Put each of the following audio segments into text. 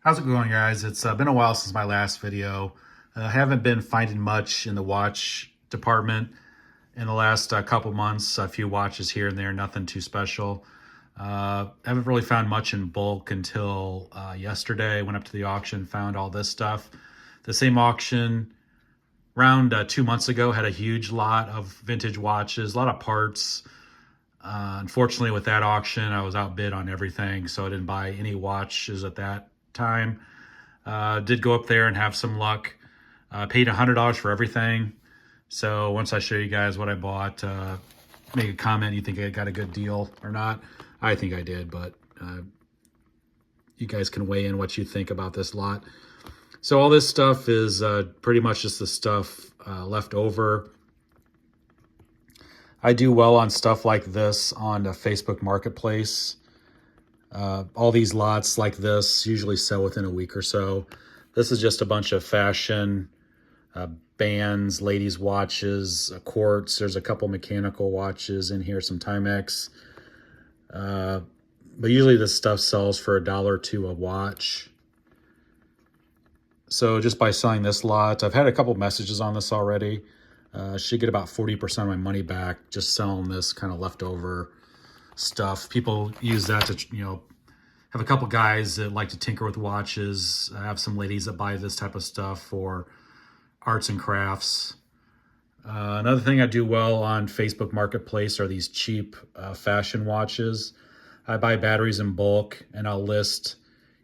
How's it going, guys? It's been a while since my last video. I haven't been finding much in the watch department in the last couple months. A few watches here and there, nothing too special. Haven't really found much in bulk until yesterday. Went up to the auction, found all this stuff. The same auction around 2 months ago had a huge lot of vintage watches, a lot of parts. Unfortunately, with that auction, I was outbid on everything, so I didn't buy any watches at that time. Did go up there and have some luck. Paid $100 for everything. So once I show you guys what I bought, make a comment. You think I got a good deal or not? I think I did, but you guys can weigh in what you think about this lot. So all this stuff is pretty much just the stuff left over. I do well on stuff like this on the Facebook Marketplace. All these lots like this usually sell within a week or so. This is just a bunch of fashion bands, ladies' watches, quartz. There's a couple mechanical watches in here, some Timex. But usually this stuff sells for $1 or $2 a watch. So just by selling this lot, I've had a couple messages on this already. Should get about 40% of my money back just selling this kind of leftover stuff. People use that to, have a couple guys that like to tinker with watches. I have some ladies that buy this type of stuff for arts and crafts. Another thing I do well on Facebook Marketplace are these cheap fashion watches. I buy batteries in bulk, and I'll list,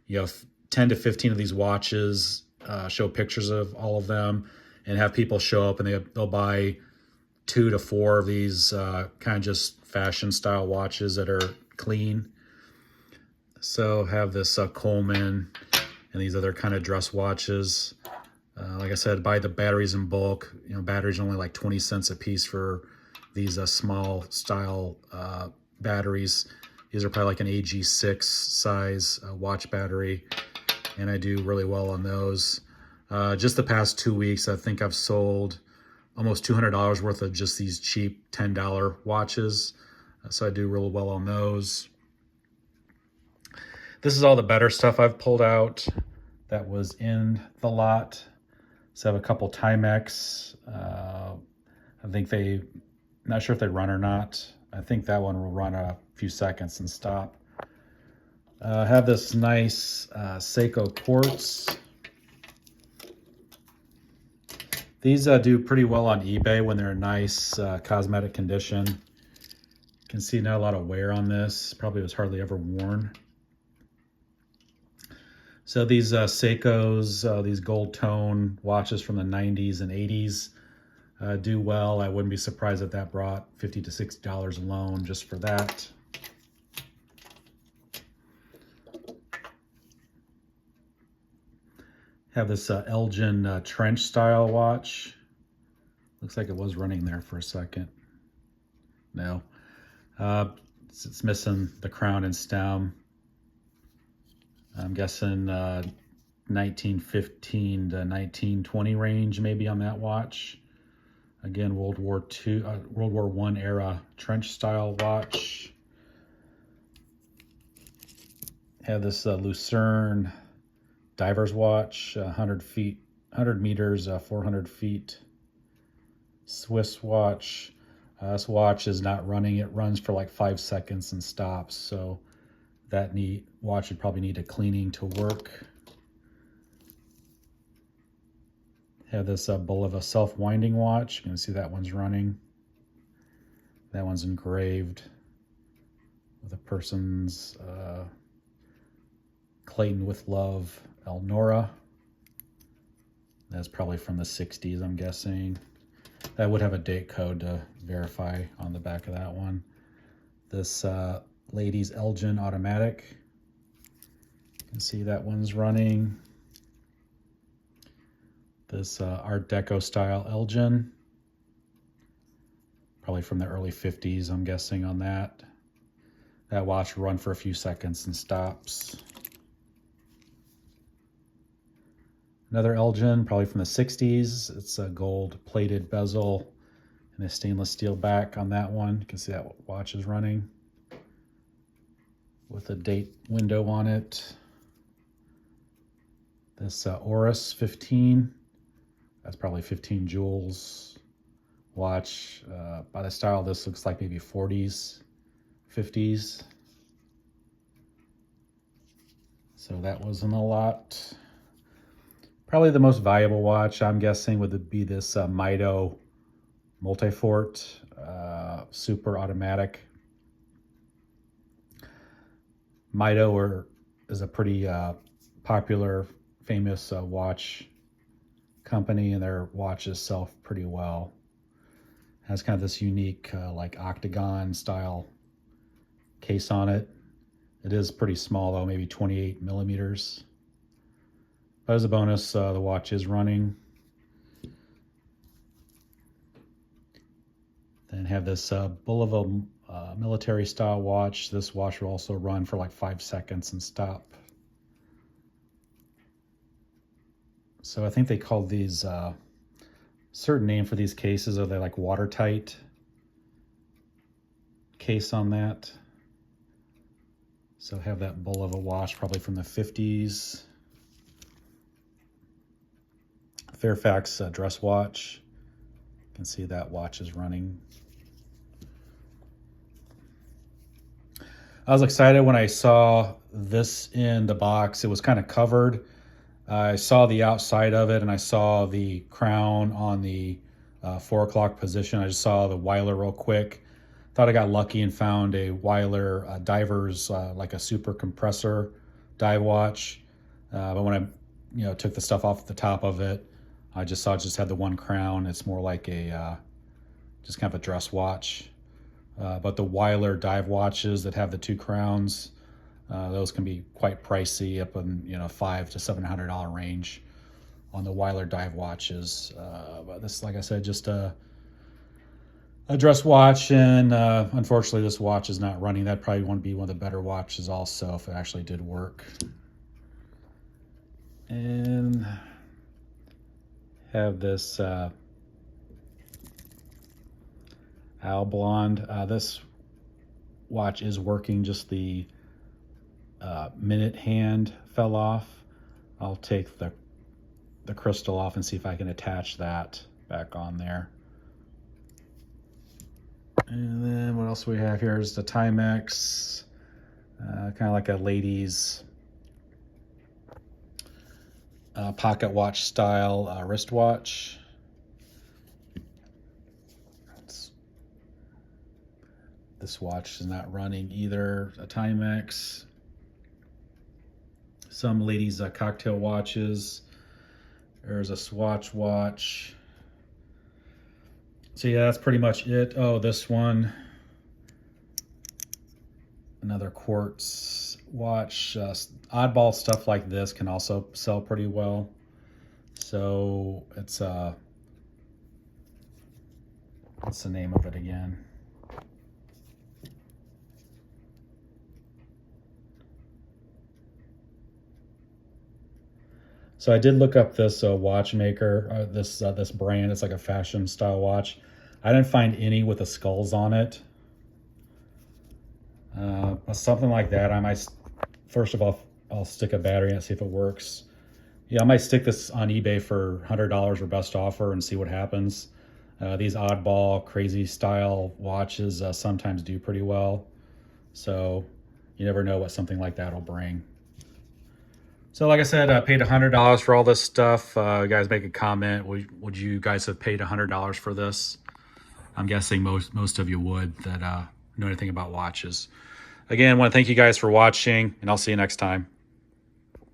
10 to 15 of these watches, show pictures of all of them, and have people show up and they'll buy 2 to 4 of these kind of just fashion style watches that are clean. So have this Coleman and these other kind of dress watches. Like I said, buy the batteries in bulk. Batteries are only like 20 cents a piece for these small style batteries. These are probably like an AG6 size watch battery, and I do really well on those. Just the past 2 weeks, I think I've sold almost $200 worth of just these cheap $10 watches. So I do really well on those. This is all the better stuff I've pulled out that was in the lot. So I have a couple Timex. I think not sure if they run or not. I think that one will run a few seconds and stop. I have this nice Seiko quartz. These do pretty well on eBay when they're in nice cosmetic condition. You can see not a lot of wear on this. Probably was hardly ever worn. So these Seikos, these gold tone watches from the 90s and 80s do well. I wouldn't be surprised if that brought $50 to $60 alone just for that. Have this Elgin trench style watch. Looks like it was running there for a second. No. It's missing the crown and stem. I'm guessing 1915 to 1920 range maybe on that watch. Again, World War I era trench style watch. Have this Lucerne diver's watch, 100 meters, 400 feet. Swiss watch. This watch is not running. It runs for like 5 seconds and stops. So that watch would probably need a cleaning to work. Have this Bulova self-winding watch. You can see that one's running. That one's engraved with a person's Clayton with Love, Elnora. That's probably from the 60s, I'm guessing. That would have a date code to verify on the back of that one. This Ladies Elgin automatic. You can see that one's running. This Art Deco style Elgin. Probably from the early 50s, I'm guessing on that. That watch will run for a few seconds and stops. Another Elgin, probably from the 60s. It's a gold plated bezel and a stainless steel back on that one. You can see that watch is running with a date window on it. This Oris 15, that's probably 15 jewels watch. By the style, this looks like maybe 40s, 50s. So that wasn't a lot. Probably the most valuable watch, I'm guessing, would be this Mito Multifort super automatic. Mito is a pretty popular, famous watch company, and their watches sell pretty well. Has kind of this unique like octagon style case on it. It is pretty small though, maybe 28 millimeters. But as a bonus, the watch is running. Then have this Bulova military style watch. This watch will also run for like 5 seconds and stop. So I think they called these certain name for these cases. Are they like watertight case on that? So have that Bulova watch probably from the 50s. Fairfax dress watch. You can see that watch is running. I was excited when I saw this in the box. It was kind of covered. I saw the outside of it and I saw the crown on the 4 o'clock position. I just saw the Weiler real quick. Thought I got lucky and found a Weiler divers, like a super compressor dive watch. But when I took the stuff off the top of it, I just saw it just had the one crown. It's more like a just kind of a dress watch. But the Weiler dive watches that have the 2 crowns, those can be quite pricey, up in $500 to $700 range on the Weiler dive watches. But this, like I said, just a dress watch, and unfortunately this watch is not running. That probably won't be one of the better watches also if it actually did work. And have this Al Blonde. This watch is working, just the minute hand fell off. I'll take the crystal off and see if I can attach that back on there. And then what else we have here is the Timex, kind of like a ladies pocket watch style wristwatch. This watch is not running either. A Timex. Some ladies cocktail watches. There's a Swatch watch. So yeah, that's pretty much it. Oh, this one. Another quartz watch. Oddball stuff like this can also sell pretty well. So it's what's the name of it again? So I did look up this watchmaker, this brand. It's like a fashion style watch. I didn't find any with the skulls on it. Something like that. I might, first of all, I'll stick a battery in it, see if it works. Yeah, I might stick this on eBay for $100 or best offer and see what happens. These oddball, crazy style watches sometimes do pretty well. So you never know what something like that will bring. So like I said, I paid $100 for all this stuff. You guys make a comment. Would you guys have paid $100 for this? I'm guessing most of you would that know anything about watches. Again, I want to thank you guys for watching, and I'll see you next time.